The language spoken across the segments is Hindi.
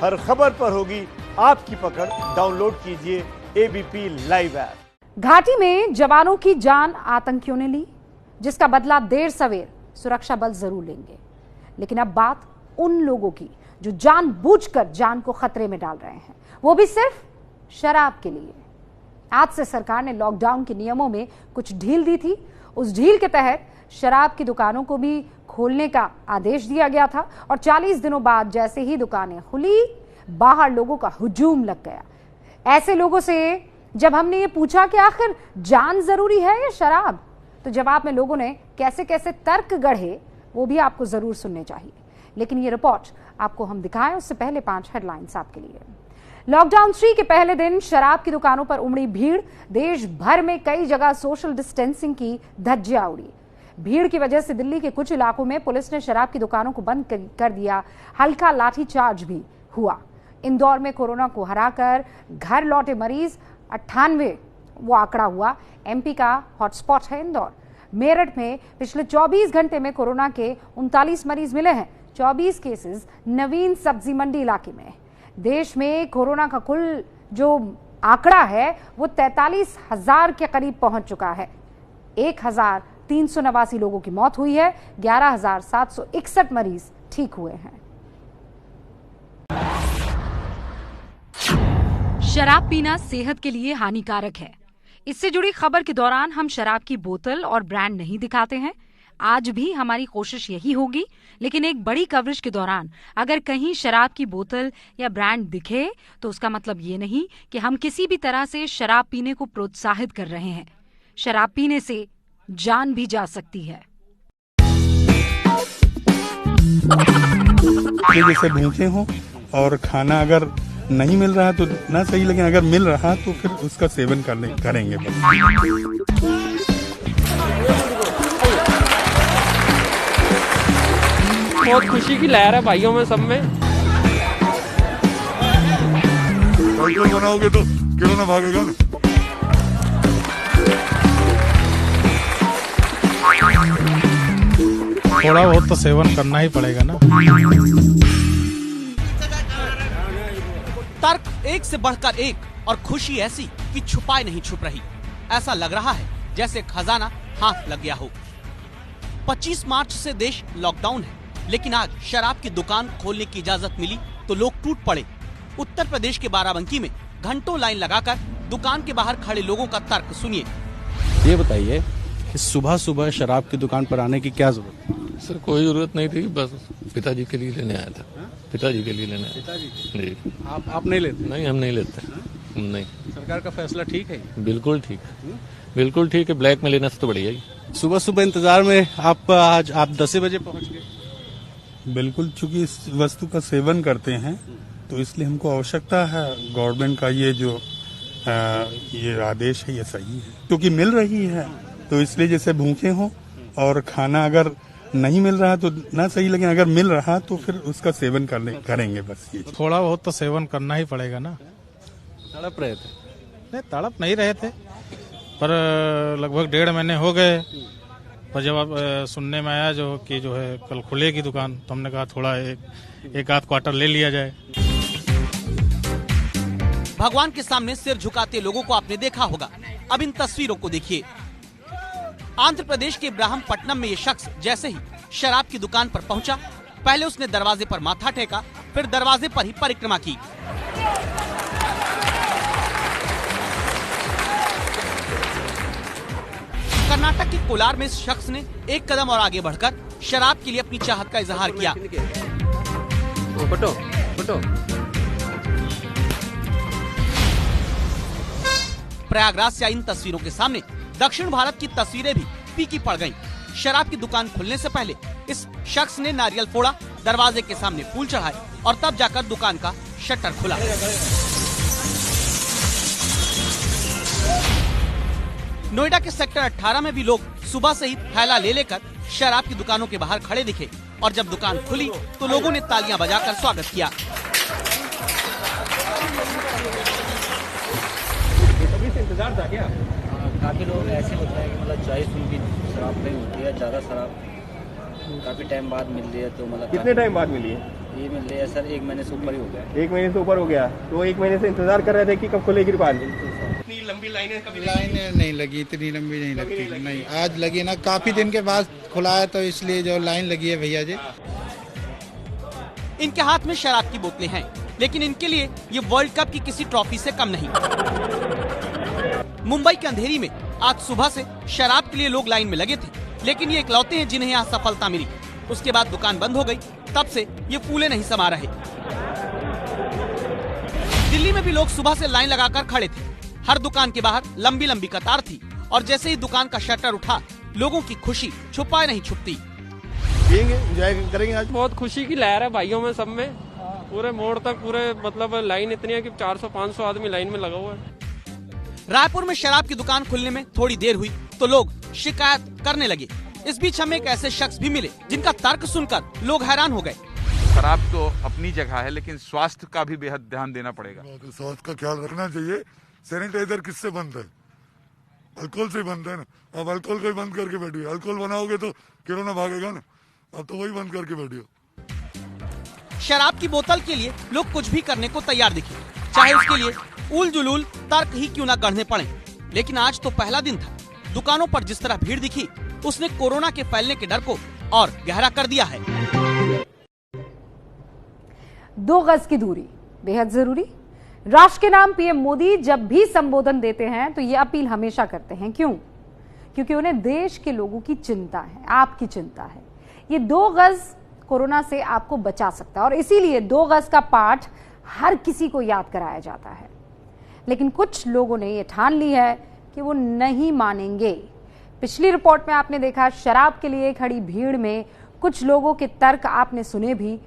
हर खबर पर होगी आपकी पकड़। डाउनलोड कीजिए एबीपी लाइव ऐप। घाटी में जवानों की जान आतंकियों ने ली, जिसका बदला देर सवेर सुरक्षा बल जरूर लेंगे। लेकिन अब बात उन लोगों की जो जानबूझकर जान को खतरे में डाल रहे हैं, वो भी सिर्फ शराब के लिए। आज से सरकार ने लॉकडाउन के नियमों में कुछ ढील दी थी। उस ढील के तहत शराब की दुकानों को भी खोलने का आदेश दिया गया था और 40 दिनों बाद जैसे ही दुकानें खुली, बाहर लोगों का हुजूम लग गया। ऐसे लोगों से जब हमने ये पूछा कि आखिर जान जरूरी है या शराब, तो जवाब में लोगों ने कैसे कैसे तर्क गढ़े, वो भी आपको जरूर सुनने चाहिए। लेकिन ये रिपोर्ट आपको हम दिखाएं उससे पहले 5 हेडलाइंस आपके लिए। लॉकडाउन 3 के पहले दिन शराब की दुकानों पर उमड़ी भीड़। देश भर में कई जगह सोशल डिस्टेंसिंग की धज्जियां उड़ी। भीड़ की वजह से दिल्ली के कुछ इलाकों में पुलिस ने शराब की दुकानों को बंद कर दिया। हल्का लाठीचार्ज भी हुआ। इंदौर में कोरोना को हराकर घर लौटे मरीज 98 वो आंकड़ा हुआ। एमपी का हॉटस्पॉट है इंदौर। मेरठ में पिछले 24 घंटे में कोरोना के 39 मरीज मिले हैं। 24 केसेस नवीन सब्जी मंडी इलाके में। देश में कोरोना का कुल जो आंकड़ा है वो 43,000 के करीब पहुंच चुका है। 1,389 लोगों की मौत हुई है। 11,761 मरीज ठीक हुए हैं। शराब पीना सेहत के लिए हानिकारक है। इससे जुड़ी खबर के दौरान हम शराब की बोतल और ब्रांड नहीं दिखाते हैं। आज भी हमारी कोशिश यही होगी। लेकिन एक बड़ी कवरेज के दौरान अगर कहीं शराब की बोतल या ब्रांड दिखे, तो उसका मतलब ये नहीं कि हम किसी भी तरह से शराब पीने को प्रोत्साहित कर रहे हैं। शराब पीने से जान भी जा सकती है। जैसे भूखे हों और खाना अगर नहीं मिल रहा तो ना सही, लेकिन अगर मिल रहा तो फिर उसका सेवन करेंगे बस। बहुत खुशी की लहर है भाइयों में, सब में। बनाओगे तो क्यों ना भागेगा। थोड़ा बहुत तो सेवन करना ही पड़ेगा ना। तर्क एक से बढ़कर एक और खुशी ऐसी कि छुपाए नहीं छुप रही। ऐसा लग रहा है जैसे खजाना हाथ लग गया हो। 25 मार्च से देश लॉकडाउन है, लेकिन आज शराब की दुकान खोलने की इजाजत मिली तो लोग टूट पड़े। उत्तर प्रदेश के बाराबंकी में घंटों लाइन लगाकर दुकान के बाहर खड़े लोगों का तर्क सुनिए। ये बताइए कि सुबह सुबह शराब की दुकान पर आने की क्या जरूरत? सर कोई जरूरत नहीं थी, बस पिताजी के लिए लेने आया था। पिताजी के लिए लेने आया। पिताजी जी। आप नहीं लेते? नहीं, हम नहीं लेते। हम नहीं। सरकार का फैसला ठीक है? बिल्कुल ठीक है, बिल्कुल ठीक है। ब्लैक में लेने से तो बढ़िया ही। सुबह सुबह इंतजार में आप 10 बजे पहुंच गए। बिल्कुल, चूंकि इस वस्तु का सेवन करते हैं तो इसलिए हमको आवश्यकता है। गवर्नमेंट का ये जो ये आदेश है ये सही है, क्योंकि मिल रही है तो इसलिए जैसे भूखे हों और खाना अगर नहीं मिल रहा तो ना सही, लेकिन अगर मिल रहा तो फिर उसका सेवन करेंगे बस। ये थोड़ा बहुत तो सेवन करना ही पड़ेगा ना। तड़प रहे थे? नहीं, तड़प नहीं रहे थे, पर लगभग 1.5 महीने हो गए। पर जब अब सुनने में आया जो है कल खुलेगी दुकान, तो हमने कहा थोड़ा एक आध क्वार्टर ले लिया जाए। भगवान के सामने सिर झुकाते लोगों को आपने देखा होगा। अब इन तस्वीरों को देखिए। आंध्र प्रदेश के इब्राहिमपट्टनम में ये शख्स जैसे ही शराब की दुकान पर पहुंचा, पहले उसने दरवाजे पर माथा टेका, फिर दरवाजे पर ही परिक्रमा की। कर्नाटक के कोलार में इस शख्स ने एक कदम और आगे बढ़कर शराब के लिए अपनी चाहत का इजहार किया। प्रयागराज से आई इन तस्वीरों के सामने दक्षिण भारत की तस्वीरें भी फीकी पड़ गईं। शराब की दुकान खुलने से पहले इस शख्स ने नारियल फोड़ा, दरवाजे के सामने फूल चढ़ाए और तब जाकर दुकान का शटर खुला। नोएडा के सेक्टर 18 में भी लोग सुबह से ही थैला ले लेकर शराब की दुकानों के बाहर खड़े दिखे और जब दुकान खुली तो लोगों ने तालियां बजाकर स्वागत किया। इंतजार था क्या? काफी लोग ऐसे होता है कि मतलब चॉइस उनकी शराब नहीं होती है, ज्यादा शराब काफी टाइम बाद मिल रही है, तो मतलब कितने टाइम बाद मिली है? ये मिल रही है सर, 1 महीने से ऊपर ही हो गया। 1 महीने से ऊपर हो गया, तो 1 महीने से इंतजार कर रहे थे कि कब खुलेगी दुकान। इतनी लंबी लाइनें नहीं लगी, इतनी लंबी नहीं लगती। नहीं, आज लगी ना, काफी दिन के बाद खुला है तो इसलिए जो लाइन लगी है भैया जी। इनके हाथ में शराब की बोतलें हैं, लेकिन इनके लिए ये वर्ल्ड कप की किसी ट्रॉफी से कम नहीं। मुंबई के अंधेरी में आज सुबह से शराब के लिए लोग लाइन में लगे थे, लेकिन ये इकलौते हैं जिन्हें यहाँ सफलता मिली। उसके बाद दुकान बंद हो गई, तब से ये फूले नहीं समा रहे। दिल्ली में भी लोग सुबह से लाइन लगाकर खड़े थे। हर दुकान के बाहर लंबी लंबी कतार थी और जैसे ही दुकान का शटर उठा, लोगों की खुशी छुपाए नहीं छुपती। एंजॉय करेंगे आज। बहुत खुशी की लहर है भाइयों में, सब में। पूरे मोड़ तक पूरे मतलब लाइन इतनी है कि 400-500 आदमी लाइन में लगा हुआ है। रायपुर में शराब की दुकान खुलने में थोड़ी देर हुई तो लोग शिकायत करने लगे। इस बीच हमें एक ऐसे शख्स भी मिले जिनका तर्क सुनकर लोग हैरान हो गए। शराब तो अपनी जगह है, लेकिन स्वास्थ्य का भी बेहद ध्यान देना पड़ेगा। स्वास्थ्य का ख्याल रखना चाहिए। सैनिटाइजर किससे बंद है? अल्कोहल से बंद है ना। अब अल्कोहल को ही बंद करके बैठिए। अल्कोहल बनाओगे तो कोरोना भागेगा ना। अब तो वही बंद करके बैठिए। शराब की बोतल के लिए लोग कुछ भी करने को तैयार दिखे, चाहे उसके लिए उल जुलूल तर्क ही क्यों न गढ़ने पड़े। लेकिन आज तो पहला दिन था। दुकानों पर जिस तरह भीड़ दिखी, उसने कोरोना के फैलने के डर को और गहरा कर दिया है। 2 गज की दूरी बेहद जरूरी। राष्ट्र के नाम पीएम मोदी जब भी संबोधन देते हैं तो ये अपील हमेशा करते हैं। क्यों? क्योंकि उन्हें देश के लोगों की चिंता है, आपकी चिंता है। ये 2 गज कोरोना से आपको बचा सकता है और इसीलिए 2 गज का पाठ हर किसी को याद कराया जाता है। लेकिन कुछ लोगों ने ये ठान ली है कि वो नहीं मानेंगे। पिछली रिपोर्ट में आपने देखा शराब के लिए खड़ी भीड़ में कुछ लोगों के तर्क आपने सुने भी।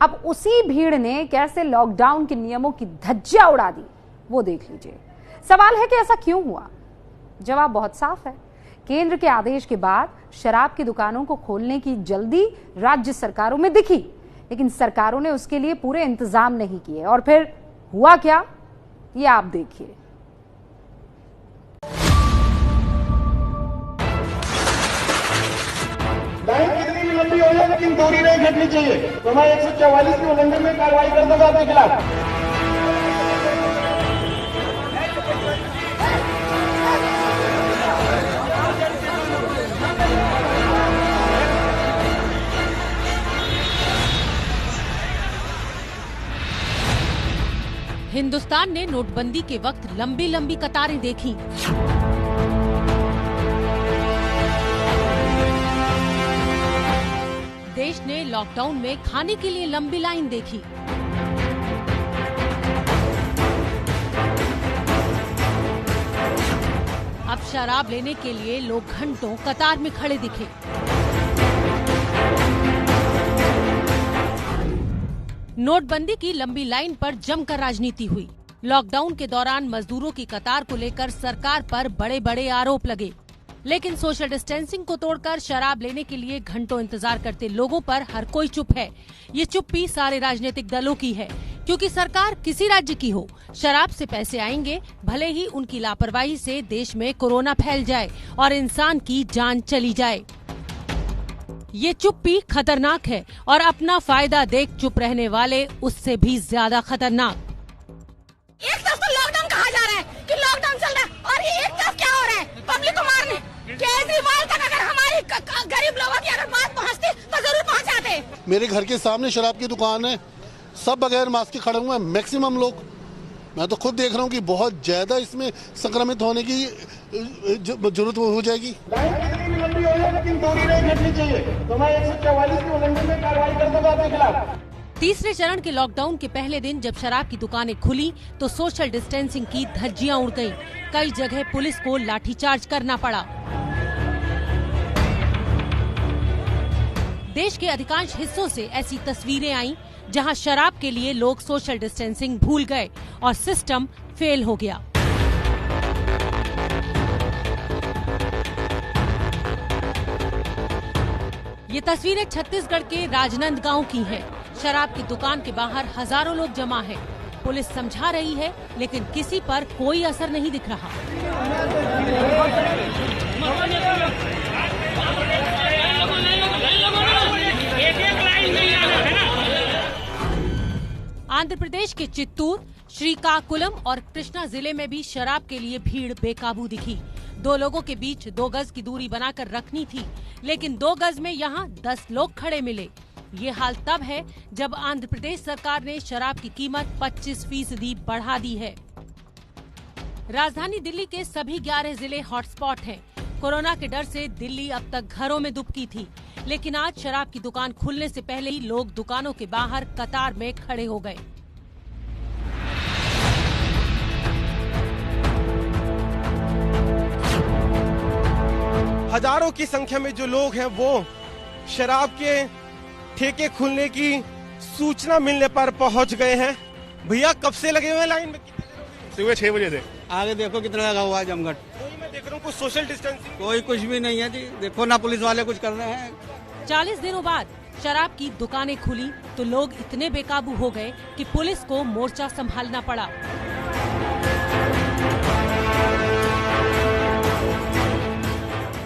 अब उसी भीड़ ने कैसे लॉकडाउन के नियमों की धज्जियां उड़ा दी, वो देख लीजिए। सवाल है कि ऐसा क्यों हुआ? जवाब बहुत साफ है। केंद्र के आदेश के बाद शराब की दुकानों को खोलने की जल्दी राज्य सरकारों में दिखी, लेकिन सरकारों ने उसके लिए पूरे इंतजाम नहीं किए। और फिर हुआ क्या, ये आप देखिए। लाइन कितनी भी लंबी हो जाए लेकिन दूरी नहीं घटनी चाहिए, तो मैं 144 के उल्लंघन में कार्रवाई कर दूंगा आपके खिलाफ। हिंदुस्तान ने नोटबंदी के वक्त लंबी लंबी कतारें देखी। देश ने लॉकडाउन में खाने के लिए लंबी लाइन देखी। अब शराब लेने के लिए लोग घंटों कतार में खड़े दिखे। नोटबंदी की लंबी लाइन पर जमकर राजनीति हुई। लॉकडाउन के दौरान मजदूरों की कतार को लेकर सरकार पर बड़े बड़े आरोप लगे, लेकिन सोशल डिस्टेंसिंग को तोड़कर शराब लेने के लिए घंटों इंतजार करते लोगों पर हर कोई चुप है। ये चुप्पी सारे राजनीतिक दलों की है, क्योंकि सरकार किसी राज्य की हो, शराब से पैसे आएंगे, भले ही उनकी लापरवाही से देश में कोरोना फैल जाए और इंसान की जान चली जाए। ये चुप्पी खतरनाक है और अपना फायदा देख चुप रहने वाले उससे भी ज्यादा खतरनाक। एक तरफ तो लॉकडाउन कहा जा रहा है कि लॉकडाउन चल रहा है और एक तरफ क्या हो रहा है, पब्लिक को मारने। केजरीवाल तक अगर हमारी गरीब लोगों की अगर बात पहुंचती तो जरूर पहुंचाते। मेरे घर के सामने शराब की दुकान है, सब बगैर मास्क के खड़े हुए हैं मैक्सिमम लोग। मैं तो खुद देख रहा हूँ कि बहुत ज्यादा इसमें संक्रमित होने की जरूरत हो जाएगी। लाइन कितनी भी लंबी हो जाए लेकिन दूरी नहीं घटनी चाहिए, तो मैं 144 के उल्लंघन में कार्रवाई कर दूंगा आपके खिलाफ। तीसरे चरण के लॉकडाउन के पहले दिन जब शराब की दुकानें खुली तो सोशल डिस्टेंसिंग की धज्जियां उड़ गईं। कई जगह पुलिस को लाठीचार्ज करना पड़ा। देश के अधिकांश हिस्सों से ऐसी तस्वीरें आईं जहां शराब के लिए लोग सोशल डिस्टेंसिंग भूल गए और सिस्टम फेल हो गया। ये तस्वीरें छत्तीसगढ़ के राजनांदगांव की हैं। शराब की दुकान के बाहर हजारों लोग जमा हैं। पुलिस समझा रही है, लेकिन किसी पर कोई असर नहीं दिख रहा। आंध्र प्रदेश के चित्तूर, श्रीकाकुलम और कृष्णा जिले में भी शराब के लिए भीड़ बेकाबू दिखी। 2 लोगों के बीच 2 गज की दूरी बनाकर रखनी थी, लेकिन 2 गज में यहाँ 10 लोग खड़े मिले। ये हाल तब है जब आंध्र प्रदेश सरकार ने शराब की कीमत 25% बढ़ा दी है। राजधानी दिल्ली के सभी 11 जिले हॉटस्पॉट हैं। कोरोना के डर से दिल्ली अब तक घरों में दुबकी थी, लेकिन आज शराब की दुकान खुलने से पहले ही लोग दुकानों के बाहर कतार में खड़े हो गए। हजारों की संख्या में जो लोग हैं वो शराब के ठेके खुलने की सूचना मिलने पर पहुंच गए हैं। भैया कब से लगे हुए हैं लाइन में? सुबह 6 बजे से। आगे देखो कितना लगा हुआ है जमघट। मैं देख रहा हूँ कुछ सोशल डिस्टेंसिंग कोई कुछ भी नहीं है जी, देखो ना पुलिस वाले कुछ कर रहे हैं। 40 दिनों बाद शराब की दुकानें खुली तो लोग इतने बेकाबू हो गए कि पुलिस को मोर्चा संभालना पड़ा।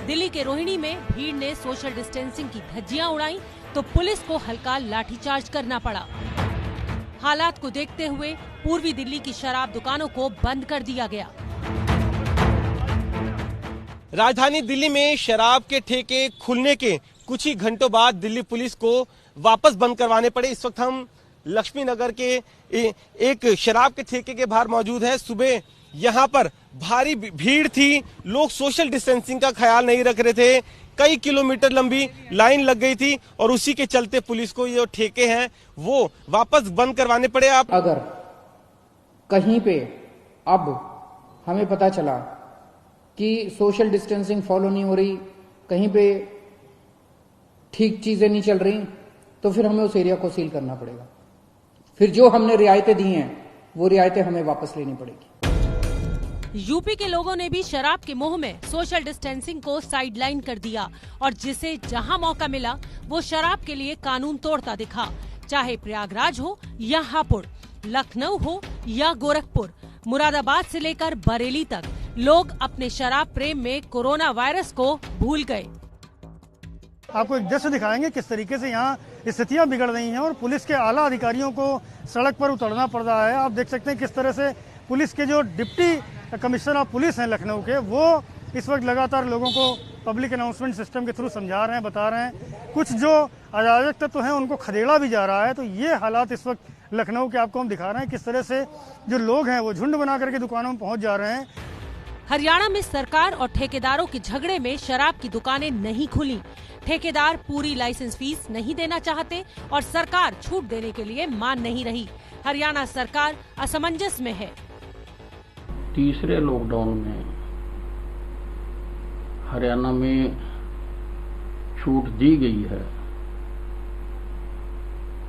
दिल्ली के रोहिणी में भीड़ ने सोशल डिस्टेंसिंग की धज्जियां उड़ाई तो पुलिस को हल्का लाठीचार्ज करना पड़ा। हालात को देखते हुए पूर्वी दिल्ली की शराब दुकानों को बंद कर दिया गया। राजधानी दिल्ली में शराब के ठेके खुलने के कुछ ही घंटों बाद दिल्ली पुलिस को वापस बंद करवाने पड़े। इस वक्त हम लक्ष्मी नगर के एक शराब के ठेके के बाहर मौजूद हैं। सुबह यहाँ पर भारी भीड़ थी, लोग सोशल डिस्टेंसिंग का ख्याल नहीं रख रहे थे। कई किलोमीटर लंबी लाइन लग गई थी और उसी के चलते पुलिस को ये ठेके हैं वो वापस बंद करवाने पड़े। आप अगर कहीं पे अब हमें पता चला कि सोशल डिस्टेंसिंग फॉलो नहीं हो रही, कहीं पे ठीक चीजें नहीं चल रही, तो फिर हमें उस एरिया को सील करना पड़ेगा। फिर जो हमने रियायतें दी हैं वो रियायतें हमें वापस लेनी पड़ेगी। यूपी के लोगों ने भी शराब के मोह में सोशल डिस्टेंसिंग को साइडलाइन कर दिया और जिसे जहां मौका मिला वो शराब के लिए कानून तोड़ता दिखा। चाहे प्रयागराज हो या हापुड़, लखनऊ हो या गोरखपुर, मुरादाबाद से लेकर बरेली तक लोग अपने शराब प्रेम में कोरोना वायरस को भूल गए। आपको एक दृश्य दिखाएंगे किस तरीके से यहाँ स्थितियां बिगड़ रही हैं और पुलिस के आला अधिकारियों को सड़क पर उतरना पड़ रहा है। आप देख सकते हैं किस तरह से पुलिस के जो डिप्टी कमिश्नर ऑफ पुलिस हैं लखनऊ के, वो इस वक्त लगातार लोगों को पब्लिक अनाउंसमेंट सिस्टम के थ्रू समझा रहे हैं, बता रहे हैं। कुछ जो अराजक तत्व हैं उनको खदेड़ा भी जा रहा है। तो ये हालात इस वक्त लखनऊ के आपको हम दिखा रहे हैं, किस तरह से जो लोग हैं वो झुंड बना करके दुकानों में पहुंच जा रहे हैं। हरियाणा में सरकार और ठेकेदारों के झगड़े में शराब की दुकानें नहीं खुली। ठेकेदार पूरी लाइसेंस फीस नहीं देना चाहते और सरकार छूट देने के लिए मान नहीं रही। हरियाणा सरकार असमंजस में है। तीसरे लॉकडाउन में हरियाणा में छूट दी गई है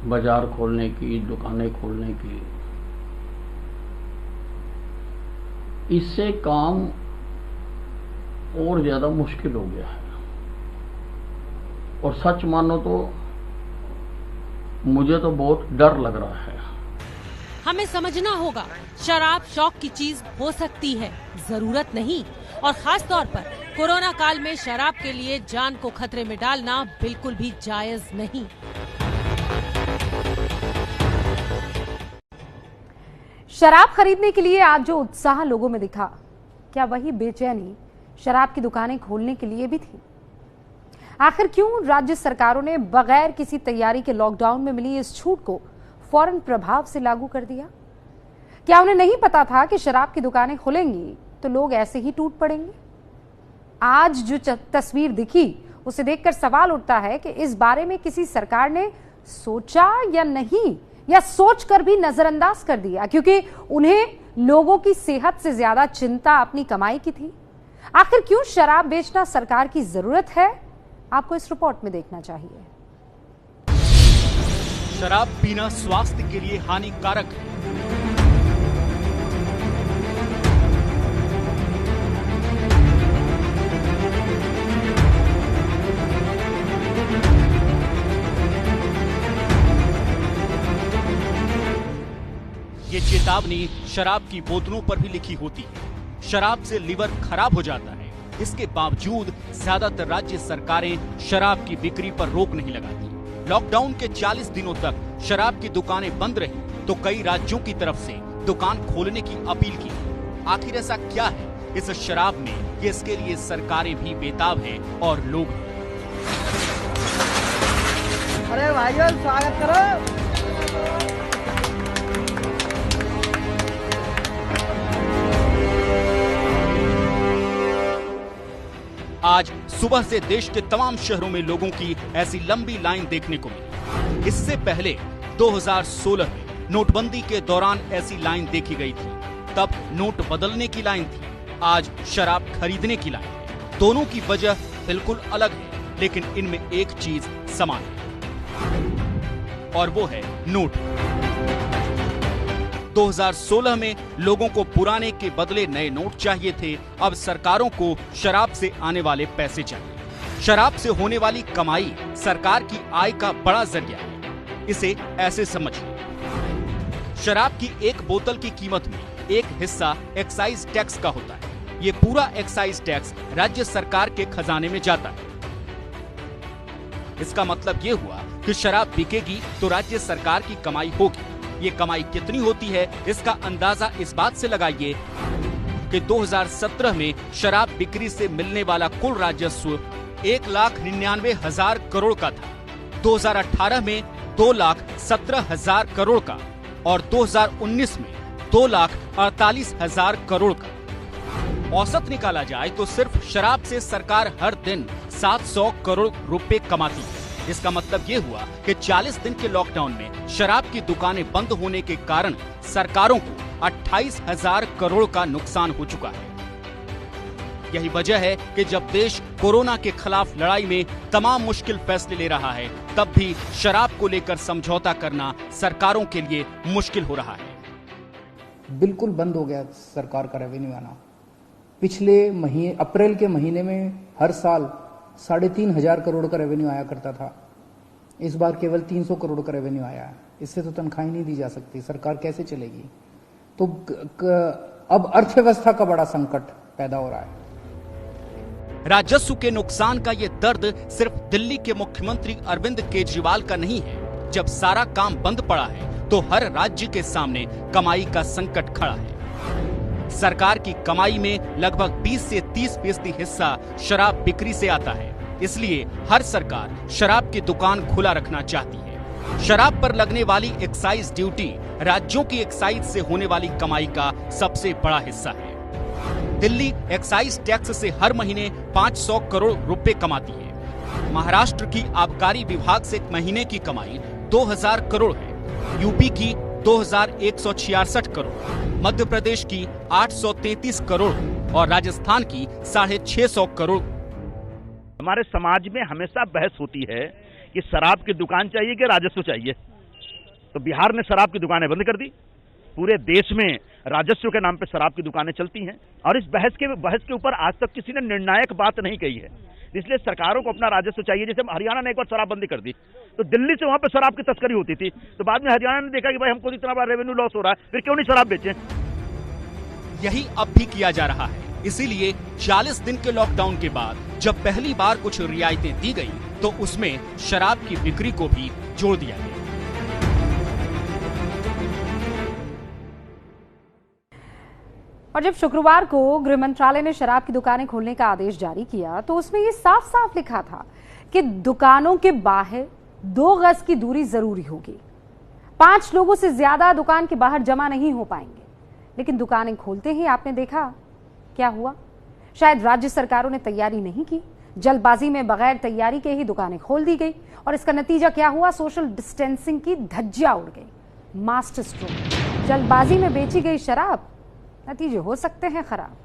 बाजार खोलने की, दुकानें खोलने की। इससे काम और ज्यादा मुश्किल हो गया है और सच मानो तो मुझे तो बहुत डर लग रहा है। हमें समझना होगा शराब शौक की चीज हो सकती है, जरूरत नहीं। और खास तौर पर कोरोना काल में शराब के लिए जान को खतरे में डालना बिल्कुल भी जायज नहीं। शराब खरीदने के लिए आज जो उत्साह लोगों में दिखा, क्या वही बेचैनी शराब की दुकानें खोलने के लिए भी थी? आखिर क्यों राज्य सरकारों ने बगैर किसी तैयारी के लॉकडाउन में मिली इस छूट को फौरन प्रभाव से लागू कर दिया? क्या उन्हें नहीं पता था कि शराब की दुकानें खुलेंगी तो लोग ऐसे ही टूट पड़ेंगे? आज जो तस्वीर दिखी उसे देखकर सवाल उठता है कि इस बारे में किसी सरकार ने सोचा या नहीं, या सोचकर भी नजरअंदाज कर दिया क्योंकि उन्हें लोगों की सेहत से ज्यादा चिंता अपनी कमाई की थी। आखिर क्यों शराब बेचना सरकार की जरूरत है, आपको इस रिपोर्ट में देखना चाहिए। शराब पीना स्वास्थ्य के लिए हानिकारक है। ये चेतावनी शराब की बोतलों पर भी लिखी होती है। शराब से लिवर खराब हो जाता है। इसके बावजूद ज्यादातर राज्य सरकारें शराब की बिक्री पर रोक नहीं लगाती। लॉकडाउन के 40 दिनों तक शराब की दुकानें बंद रही, तो कई राज्यों की तरफ से दुकान खोलने की अपील की। आखिर ऐसा क्या है इस शराब में कि इसके लिए सरकारें भी बेताब हैं और लोग भी। अरे भाइयों स्वागत करो। आज सुबह से देश के तमाम शहरों में लोगों की ऐसी लंबी लाइन देखने को मिली। इससे पहले 2016 में नोटबंदी के दौरान ऐसी लाइन देखी गई थी। तब नोट बदलने की लाइन थी, आज शराब खरीदने की लाइन है। दोनों की वजह बिल्कुल अलग है, लेकिन इनमें एक चीज समान है और वो है नोट। 2016 में लोगों को पुराने के बदले नए नोट चाहिए थे। अब सरकारों को शराब से आने वाले पैसे चाहिए। शराब से होने वाली कमाई सरकार की आय का बड़ा जरिया है। इसे ऐसे समझिए, शराब की एक बोतल की कीमत में एक हिस्सा एक्साइज टैक्स का होता है। ये पूरा एक्साइज टैक्स राज्य सरकार के खजाने में जाता है। इसका मतलब ये हुआ कि शराब बिकेगी तो राज्य सरकार की कमाई होगी। ये कमाई कितनी होती है इसका अंदाजा इस बात से लगाइए कि 2017 में शराब बिक्री से मिलने वाला कुल राजस्व 1,99,000 करोड़ का था। 2018 में 2,17,000 करोड़ का और 2019 में 2,48,000 करोड़ का। औसत निकाला जाए तो सिर्फ शराब से सरकार हर दिन 700 करोड़ रुपए कमाती है। इसका मतलब ये हुआ कि 40 दिन के लॉकडाउन में शराब की दुकानें बंद होने के कारण सरकारों को 28,000 करोड़ का नुकसान हो चुका है। यही वजह है कि जब देश कोरोना के खिलाफ लड़ाई में तमाम मुश्किल फैसले ले रहा है, तब भी शराब को लेकर समझौता करना सरकारों के लिए मुश्किल हो रहा है। बिल्कुल बंद हो गया सरकार का रेवेन्यू आना। पिछले महीने अप्रैल के महीने में हर साल 3,500 करोड़ का रेवेन्यू आया करता था। इस बार केवल 300 करोड़ का रेवेन्यू आया है। इससे तो तनख्वाहें नहीं दी जा सकती, सरकार कैसे चलेगी? तो अब अर्थव्यवस्था का बड़ा संकट पैदा हो रहा है। राजस्व के नुकसान का ये दर्द सिर्फ दिल्ली के मुख्यमंत्री अरविंद केजरीवाल का नहीं है। जब सारा काम बंद पड़ा है तो हर राज्य के सामने कमाई का संकट खड़ा है। सरकार की कमाई में लगभग 20 से 30% हिस्सा शराब बिक्री से आता है। इसलिए हर सरकार शराब की दुकान खुला रखना चाहती है। शराब पर लगने वाली एक्साइज ड्यूटी राज्यों की एक्साइज से होने वाली कमाई का सबसे बड़ा हिस्सा है। दिल्ली एक्साइज टैक्स से हर महीने 500 करोड़ रुपए कमाती है। महाराष्ट्र की आबकारी विभाग से महीने की कमाई 2,000 करोड़ है। यूपी की 2,166 करोड़, मध्य प्रदेश की 833 करोड़ और राजस्थान की 650 करोड़। हमारे समाज में हमेशा बहस होती है कि शराब की दुकान चाहिए कि राजस्व चाहिए। तो बिहार ने शराब की दुकानें बंद कर दी। पूरे देश में राजस्व के नाम पे शराब की दुकानें चलती हैं और इस बहस के ऊपर आज तक किसी ने निर्णायक बात नहीं कही है। इसलिए सरकारों को अपना राजस्व चाहिए। जैसे हरियाणा ने एक बार शराबबंदी कर दी तो दिल्ली से वहां पे शराब की तस्करी होती थी, तो बाद में हरियाणा ने देखा कि भाई हमको इतना बड़ा रेवेन्यू लॉस हो रहा है, फिर क्यों नहीं शराब बेचें। यही अब भी किया जा रहा है। इसीलिए 40 दिन के लॉकडाउन के बाद जब पहली बार कुछ रियायतें दी गई तो उसमें शराब की बिक्री को भी जोड़ दिया गया। और जब शुक्रवार को गृह मंत्रालय ने शराब की दुकानें खोलने का आदेश जारी किया तो उसमें ये साफ साफ लिखा था कि दुकानों के बाहर 2 गज की दूरी जरूरी होगी। 5 लोगों से ज्यादा दुकान के बाहर जमा नहीं हो पाएंगे। लेकिन दुकानें खोलते ही आपने देखा क्या हुआ। शायद राज्य सरकारों ने तैयारी नहीं की, जल्दबाजी में बगैर तैयारी के ही दुकानें खोल दी गई और इसका नतीजा क्या हुआ? सोशल डिस्टेंसिंग की धज्जियां उड़ गई। मास्टर स्ट्रोक, जल्दबाजी में बेची गई शराब, नतीजे हो सकते हैं खराब।